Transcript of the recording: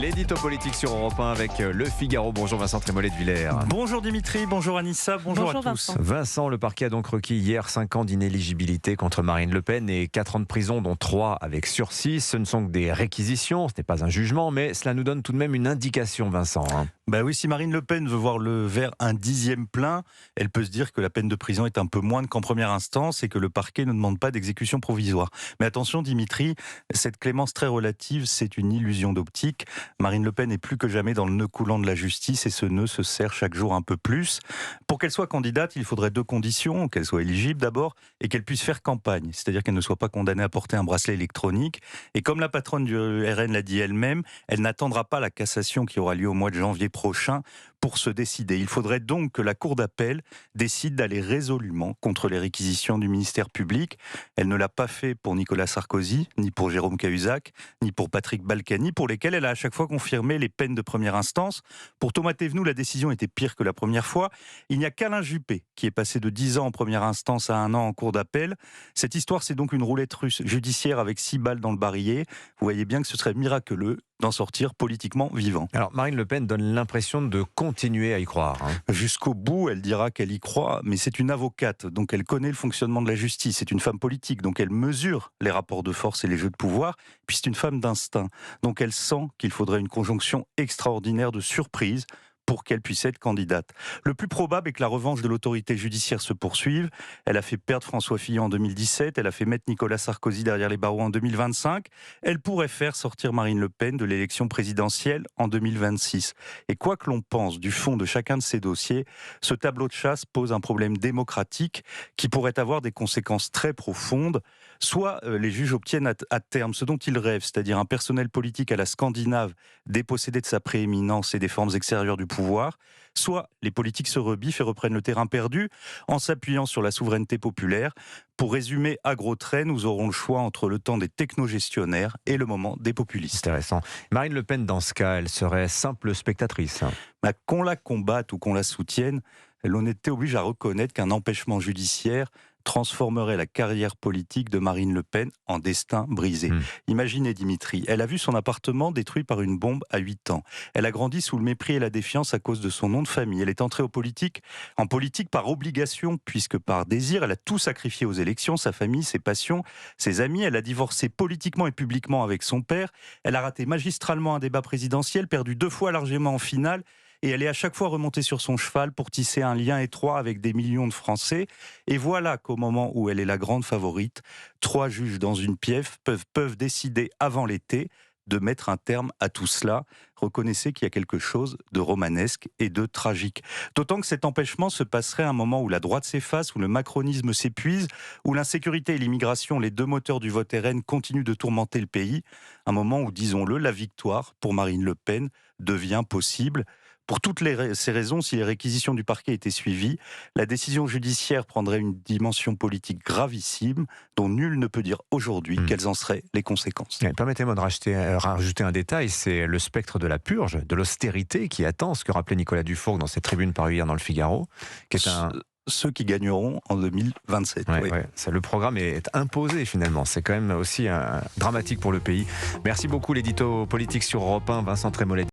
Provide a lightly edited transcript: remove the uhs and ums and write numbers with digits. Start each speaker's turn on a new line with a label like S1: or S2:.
S1: L'édito politique sur Europe 1 avec Le Figaro. Bonjour Vincent Trémollet de Villers.
S2: Bonjour Dimitri, bonjour Anissa, bonjour à tous.
S3: Vincent.
S1: Vincent, le parquet a donc requis hier 5 ans d'inéligibilité contre Marine Le Pen et 4 ans de prison, dont 3 avec sursis. Ce ne sont que des réquisitions, ce n'est pas un jugement, mais cela nous donne tout de même une indication, Vincent.
S2: Bah oui, si Marine Le Pen veut voir le verre un dixième plein, elle peut se dire que la peine de prison est un peu moindre qu'en première instance et que le parquet ne demande pas d'exécution provisoire. Mais attention Dimitri, cette clémence très relative, c'est une illusion d'optique. Marine Le Pen est plus que jamais dans le nœud coulant de la justice et ce nœud se serre chaque jour un peu plus. Pour qu'elle soit candidate, il faudrait 2 conditions, qu'elle soit éligible d'abord et qu'elle puisse faire campagne, c'est-à-dire qu'elle ne soit pas condamnée à porter un bracelet électronique. Et comme la patronne du RN l'a dit elle-même, elle n'attendra pas la cassation qui aura lieu au mois de janvier prochain pour se décider. Il faudrait donc que la Cour d'appel décide d'aller résolument contre les réquisitions du ministère public. Elle ne l'a pas fait pour Nicolas Sarkozy, ni pour Jérôme Cahuzac, ni pour Patrick Balkany, pour lesquels elle a à chaque fois confirmé les peines de première instance. Pour Thomas Thévenoud, la décision était pire que la première fois. Il n'y a qu'Alain Juppé qui est passé de 10 ans en première instance à 1 an en Cour d'appel. Cette histoire, c'est donc une roulette russe judiciaire avec 6 balles dans le barillet. Vous voyez bien que ce serait miraculeux d'en sortir politiquement vivant.
S1: Alors Marine Le Pen donne l'impression de continuer à y croire.
S2: Jusqu'au bout, elle dira qu'elle y croit, mais c'est une avocate, donc elle connaît le fonctionnement de la justice. C'est une femme politique, donc elle mesure les rapports de force et les jeux de pouvoir. Puis c'est une femme d'instinct, donc elle sent qu'il faudrait une conjonction extraordinaire de surprises pour qu'elle puisse être candidate. Le plus probable est que la revanche de l'autorité judiciaire se poursuive. Elle a fait perdre François Fillon en 2017, elle a fait mettre Nicolas Sarkozy derrière les barreaux en 2025. Elle pourrait faire sortir Marine Le Pen de l'élection présidentielle en 2026. Et quoi que l'on pense du fond de chacun de ces dossiers, ce tableau de chasse pose un problème démocratique qui pourrait avoir des conséquences très profondes. Soit les juges obtiennent à terme ce dont ils rêvent, c'est-à-dire un personnel politique à la scandinave dépossédé de sa prééminence et des formes extérieures du pouvoir, soit les politiques se rebiffent et reprennent le terrain perdu en s'appuyant sur la souveraineté populaire. Pour résumer à gros traits, nous aurons le choix entre le temps des technogestionnaires et le moment des populistes.
S1: Intéressant. Marine Le Pen, dans ce cas, elle serait simple spectatrice.
S2: Qu'on la combatte ou qu'on la soutienne, l'honnêteté oblige à reconnaître qu'un empêchement judiciaire transformerait la carrière politique de Marine Le Pen en destin brisé. Imaginez Dimitri, elle a vu son appartement détruit par une bombe à 8 ans. Elle a grandi sous le mépris et la défiance à cause de son nom de famille. Elle est entrée en politique par obligation, puisque par désir, elle a tout sacrifié aux élections, sa famille, ses passions, ses amis. Elle a divorcé politiquement et publiquement avec son père. Elle a raté magistralement un débat présidentiel, perdu 2 fois largement en finale. Et elle est à chaque fois remontée sur son cheval pour tisser un lien étroit avec des millions de Français. Et voilà qu'au moment où elle est la grande favorite, 3 juges dans une pièce peuvent décider avant l'été de mettre un terme à tout cela. Reconnaissez qu'il y a quelque chose de romanesque et de tragique. D'autant que cet empêchement se passerait à un moment où la droite s'efface, où le macronisme s'épuise, où l'insécurité et l'immigration, les 2 moteurs du vote RN, continuent de tourmenter le pays. Un moment où, disons-le, la victoire pour Marine Le Pen devient possible. Pour toutes ces raisons, si les réquisitions du parquet étaient suivies, la décision judiciaire prendrait une dimension politique gravissime dont nul ne peut dire aujourd'hui quelles en seraient les conséquences.
S1: Permettez-moi de rajouter un détail, c'est le spectre de la purge, de l'austérité qui attend, ce que rappelait Nicolas Dufourcq dans cette tribune parue hier dans le Figaro, qui est
S2: ceux qui gagneront en 2027.
S1: Oui. Le programme est imposé finalement. C'est quand même aussi dramatique pour le pays. Merci beaucoup l'édito politique sur Europe 1, Vincent Trémollet.